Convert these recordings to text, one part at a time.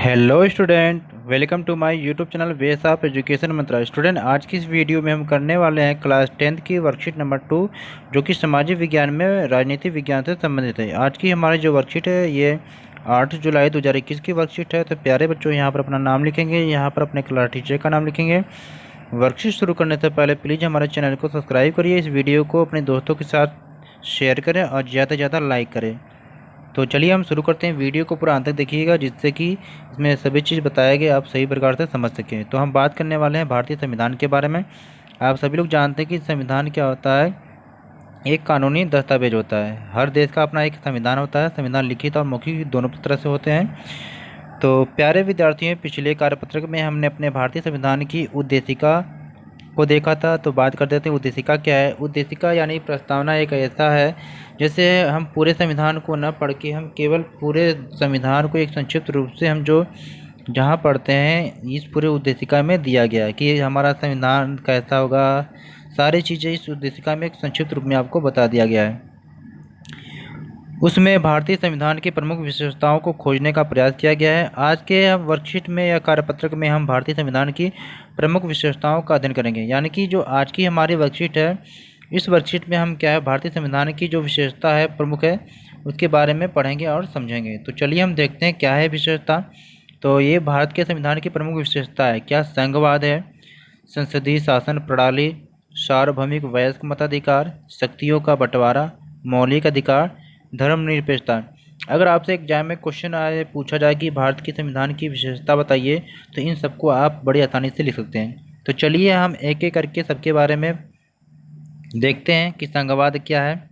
Hello student, welcome to my YouTube channel ways of education mantra. Student, आज की इस video में हम करने वाले हैं क्लास 10th की वर्कशीट नंबर 2, जो कि सामाजिक विज्ञान में राजनीति विज्ञान से संबंधित है। आज की हमारी जो वर्कशीट है ये 8 जुलाई 2021 की वर्कशीट है। तो प्यारे बच्चों, यहाँ पर अपना नाम लिखेंगे, यहाँ पर अपने क्लास टीचर का नाम लिखेंगे। वर्कशीट शुरू करने से पहले प्लीज़ हमारे चैनल को सब्सक्राइब करिए, इस वीडियो को अपने दोस्तों के साथ शेयर करें और ज़्यादा से ज़्यादा लाइक करें। तो चलिए हम शुरू करते हैं। वीडियो को पूरा अंत तक देखिएगा, जिससे कि इसमें सभी चीज़ बताया गया आप सही प्रकार से समझ सकें। तो हम बात करने वाले हैं भारतीय संविधान के बारे में। आप सभी लोग जानते हैं कि संविधान क्या होता है। एक कानूनी दस्तावेज होता है। हर देश का अपना एक संविधान होता है। संविधान लिखित और मौखिक दोनों तरह से होते हैं। तो प्यारे विद्यार्थियों, पिछले कार्यपत्रक में हमने अपने भारतीय संविधान की उद्देशिका को देखा था। तो बात कर देते हैं उद्देशिका क्या है। उद्देशिका यानी प्रस्तावना एक ऐसा है जैसे हम पूरे संविधान को न पढ़ के हम केवल पूरे संविधान को एक संक्षिप्त रूप से हम जो जहाँ पढ़ते हैं, इस पूरे उद्देशिका में दिया गया है कि हमारा संविधान कैसा होगा। सारी चीज़ें इस उद्देशिका में एक संक्षिप्त रूप में आपको बता दिया गया है। उसमें भारतीय संविधान की प्रमुख विशेषताओं को खोजने का प्रयास किया गया है। आज के वर्कशीट में या कार्यपत्रक में हम भारतीय संविधान की प्रमुख विशेषताओं का अध्ययन करेंगे। यानी कि जो आज की हमारी वर्कशीट है, इस वर्कशीट में हम क्या है, भारतीय संविधान की जो विशेषता है, प्रमुख है, उसके बारे में पढ़ेंगे और समझेंगे। तो चलिए हम देखते हैं क्या है विशेषता। तो ये भारत के संविधान की प्रमुख विशेषता है। क्या संघवाद है, संसदीय शासन प्रणाली, सार्वभौमिक वयस्क मताधिकार, शक्तियों का बंटवारा, मौलिक अधिकार, धर्मनिरपेक्षता। अगर आपसे एग्जाम में क्वेश्चन आए, पूछा जाए कि भारत के संविधान की विशेषता बताइए, तो इन सबको आप बड़ी आसानी से लिख सकते हैं। तो चलिए हम एक एक करके सबके बारे में देखते हैं कि संघवाद क्या है।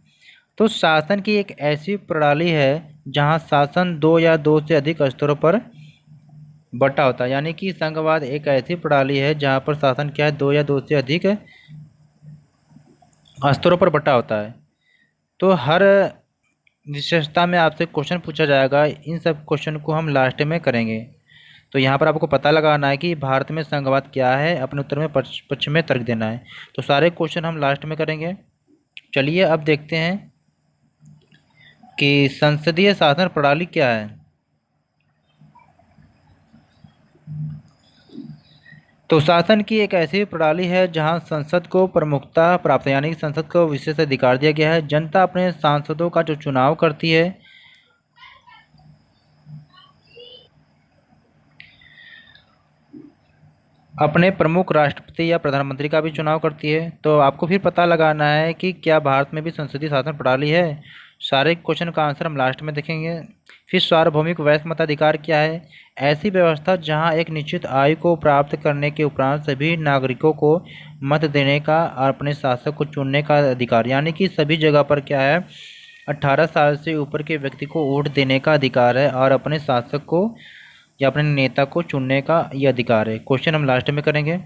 तो शासन की एक ऐसी प्रणाली है जहां शासन दो या दो से अधिक स्तरों पर बटा होता है। यानी कि संघवाद एक ऐसी प्रणाली है जहां पर शासन क्या है, दो या दो से अधिक स्तरों पर बटा होता है। तो हर विशेषता में आपसे क्वेश्चन पूछा जाएगा। इन सब क्वेश्चन को हम लास्ट में करेंगे। तो यहाँ पर आपको पता लगाना है कि भारत में संघवाद क्या है, अपने उत्तर में पक्ष में तर्क देना है। तो सारे क्वेश्चन हम लास्ट में करेंगे। चलिए अब देखते हैं कि संसदीय शासन प्रणाली क्या है। तो शासन की एक ऐसी प्रणाली है जहां संसद को प्रमुखता प्राप्त है, यानी कि संसद को विशेष अधिकार दिया गया है। जनता अपने सांसदों का जो चुनाव करती है, अपने प्रमुख राष्ट्रपति या प्रधानमंत्री का भी चुनाव करती है। तो आपको फिर पता लगाना है कि क्या भारत में भी संसदीय शासन प्रणाली है। सारे क्वेश्चन का आंसर हम लास्ट में देखेंगे। फिर सार्वभौमिक वयस्क मताधिकार क्या है। ऐसी व्यवस्था जहां एक निश्चित आयु को प्राप्त करने के उपरांत सभी नागरिकों को मत देने का और अपने शासक को चुनने का अधिकार। यानी कि सभी जगह पर क्या है, 18 साल से ऊपर के व्यक्ति को वोट देने का अधिकार है और अपने शासक को या अपने नेता को चुनने का ये अधिकार है। क्वेश्चन हम लास्ट में करेंगे।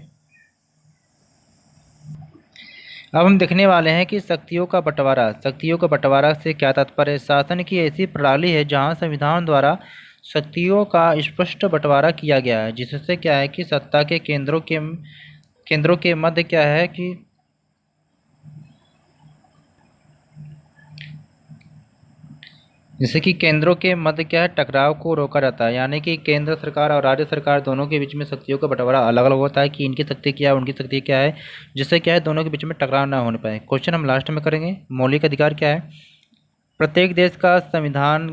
अब हम देखने वाले हैं कि शक्तियों का बंटवारा। शक्तियों का बंटवारा से क्या तात्पर्य है। शासन की ऐसी प्रणाली है जहां संविधान द्वारा शक्तियों का स्पष्ट बंटवारा किया गया है, जिससे क्या है कि सत्ता के केंद्रों के मध्य क्या है कि जैसे कि केंद्रों के मध्य क्या है, टकराव को रोका जाता है। यानी कि केंद्र सरकार और राज्य सरकार दोनों के बीच में शक्तियों का बंटवारा अलग अलग होता है कि इनकी शक्ति क्या है, उनकी शक्ति क्या है, जिससे क्या है दोनों के बीच में टकराव ना होने पाए। क्वेश्चन हम लास्ट में करेंगे। मौलिक अधिकार क्या है। प्रत्येक देश का संविधान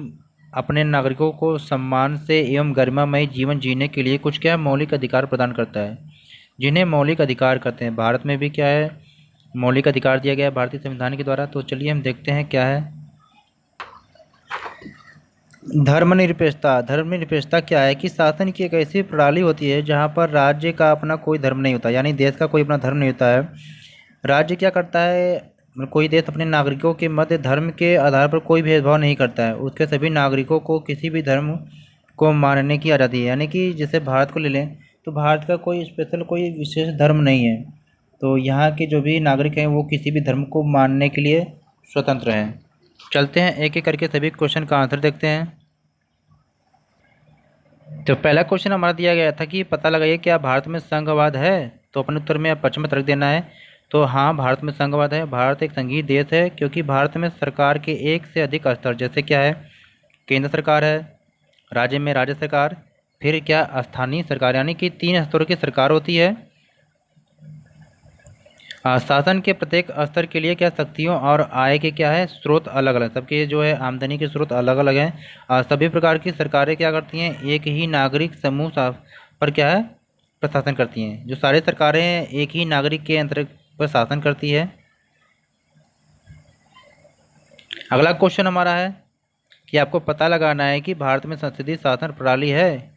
अपने नागरिकों को सम्मान से एवं गरिमामय जीवन जीने के लिए कुछ क्या है, मौलिक अधिकार प्रदान करता है, जिन्हें मौलिक अधिकार कहते हैं। भारत में भी क्या है, मौलिक अधिकार दिया गया है भारतीय संविधान के द्वारा। तो चलिए हम देखते हैं क्या है। धर्मनिरपेक्षता। धर्मनिरपेक्षता क्या है कि शासन की एक ऐसी प्रणाली होती है जहाँ पर राज्य का अपना कोई धर्म नहीं होता, यानी देश का कोई अपना धर्म नहीं होता है। राज्य क्या करता है, कोई देश अपने नागरिकों के मध्य धर्म के आधार पर कोई भेदभाव नहीं करता है। उसके सभी नागरिकों को किसी भी धर्म को मानने की आज़ादी है। यानी कि जैसे भारत को ले लें तो भारत का कोई स्पेशल कोई विशेष धर्म नहीं है। तो यहाँ के जो भी नागरिक हैं वो किसी भी धर्म को मानने के लिए स्वतंत्र हैं। चलते हैं एक एक करके सभी क्वेश्चन का आंसर देखते हैं। तो पहला क्वेश्चन हमारा दिया गया था कि पता लगाइए क्या भारत में संघवाद है। तो अपने उत्तर में पक्ष में तर्क देना है। तो हाँ, भारत में संघवाद है। भारत एक संघीय देश है क्योंकि भारत में सरकार के एक से अधिक स्तर, जैसे क्या है, केंद्र सरकार है, राज्य में राज्य सरकार, फिर क्या स्थानीय सरकार, यानी कि 3 स्तरों की सरकार होती है। शासन के प्रत्येक स्तर के लिए क्या शक्तियों और आय के क्या है स्रोत अलग अलग, सबके जो है आमदनी के स्रोत अलग अलग हैं। सभी प्रकार की सरकारें क्या करती हैं, एक ही नागरिक समूह पर क्या है प्रशासन करती हैं। जो सारी सरकारें हैं एक ही नागरिक के अंतर्गत पर शासन करती है। अगला क्वेश्चन हमारा है कि आपको पता लगाना है कि भारत में संसदीय शासन प्रणाली है।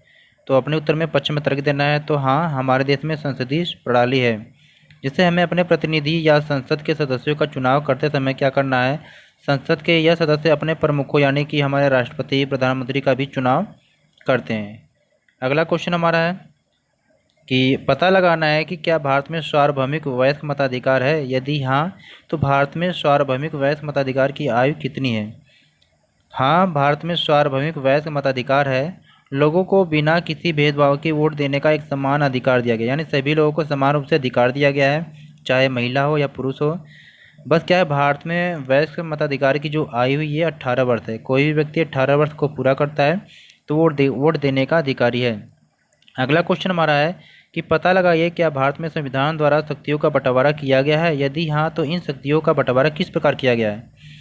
तो अपने उत्तर में पश्चिम में तर्क देना है। तो हाँ, हमारे देश में संसदीय प्रणाली है, जिससे हमें अपने प्रतिनिधि या संसद के सदस्यों का चुनाव करते समय क्या करना है, संसद के यह सदस्य अपने प्रमुखों यानी कि हमारे राष्ट्रपति प्रधानमंत्री का भी चुनाव करते हैं। अगला क्वेश्चन हमारा है कि पता लगाना है कि क्या भारत में सार्वभौमिक वयस्क मताधिकार है। यदि हाँ, तो भारत में सार्वभौमिक वयस्क मताधिकार की आयु कितनी है। हाँ, भारत में सार्वभौमिक वयस्क मताधिकार है। लोगों को बिना किसी भेदभाव के वोट देने का एक समान अधिकार दिया गया, यानी सभी लोगों को समान रूप से अधिकार दिया गया है, चाहे महिला हो या पुरुष हो। बस क्या है, भारत में वयस्क मताधिकार की जो आयु ये 18 वर्ष है। कोई भी व्यक्ति 18 वर्ष को पूरा करता है तो वोट देने का अधिकारी है। अगला क्वेश्चन हमारा है कि पता लगाइए क्या भारत में संविधान द्वारा शक्तियों का बंटवारा किया गया है। यदि हाँ, तो इन शक्तियों का बंटवारा किस प्रकार किया गया है।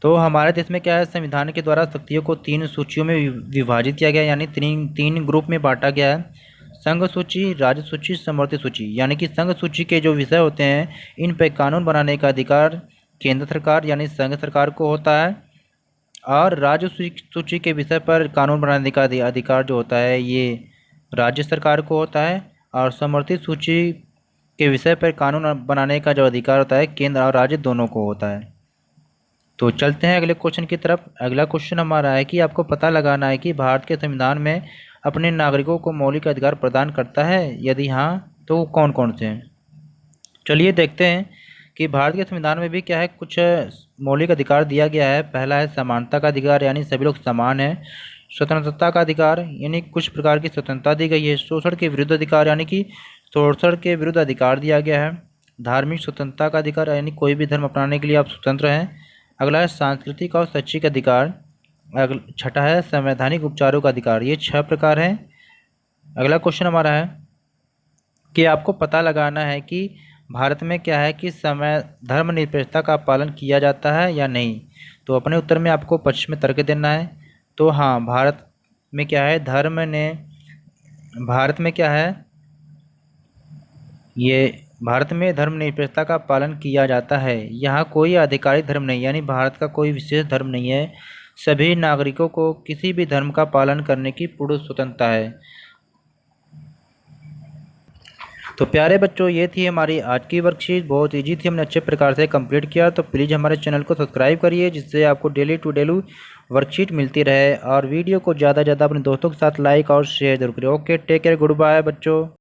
तो हमारे देश में क्या है, संविधान के द्वारा शक्तियों को 3 सूचियों में विभाजित किया गया, यानी तीन ग्रुप में बांटा गया है। संघ सूची, राज्य सूची, समवर्ती सूची। यानी कि संघ सूची के जो विषय होते हैं इन पर कानून बनाने का अधिकार केंद्र सरकार यानी संघ सरकार को होता है, और राज्य सूची के विषय पर कानून बनाने का अधिकार जो होता है ये राज्य सरकार को होता है, और समवर्ती सूची के विषय पर कानून बनाने का जो अधिकार होता है केंद्र और राज्य दोनों को होता है। तो चलते हैं अगले क्वेश्चन की तरफ। अगला क्वेश्चन हमारा है कि आपको पता लगाना है कि भारत के संविधान में अपने नागरिकों को मौलिक अधिकार प्रदान करता है। यदि हाँ, तो कौन कौन से हैं। चलिए देखते हैं कि भारत के संविधान में भी क्या है कुछ मौलिक अधिकार दिया गया है। पहला है समानता का अधिकार, यानी सभी लोग समान हैं। स्वतंत्रता का अधिकार, यानी कुछ प्रकार की स्वतंत्रता दी गई है। शोषण के विरुद्ध अधिकार, यानी कि शोषण के विरुद्ध अधिकार दिया गया है। धार्मिक स्वतंत्रता का अधिकार, यानी कोई भी धर्म अपनाने के लिए आप स्वतंत्र हैं। अगला है सांस्कृतिक और शैक्षिक अधिकार। छठा है संवैधानिक उपचारों का अधिकार। ये 6 प्रकार हैं। अगला क्वेश्चन हमारा है कि आपको पता लगाना है कि भारत में क्या है कि धर्मनिरपेक्षता का पालन किया जाता है या नहीं। तो अपने उत्तर में आपको पश्चिम में तर्क देना है। तो हाँ, भारत में क्या है भारत में धर्मनिरपेक्षता का पालन किया जाता है। यहाँ कोई आधिकारिक धर्म नहीं, यानी भारत का कोई विशेष धर्म नहीं है। सभी नागरिकों को किसी भी धर्म का पालन करने की पूर्ण स्वतंत्रता है। तो प्यारे बच्चों, ये थी हमारी आज की वर्कशीट। बहुत इजी थी, हमने अच्छे प्रकार से कंप्लीट किया। तो प्लीज़ हमारे चैनल को सब्सक्राइब करिए, जिससे आपको डेली टू डेली वर्कशीट मिलती रहे। और वीडियो को ज़्यादा से ज़्यादा अपने दोस्तों के साथ लाइक और शेयर जरूर करिए। Okay, take care, good bye बच्चों।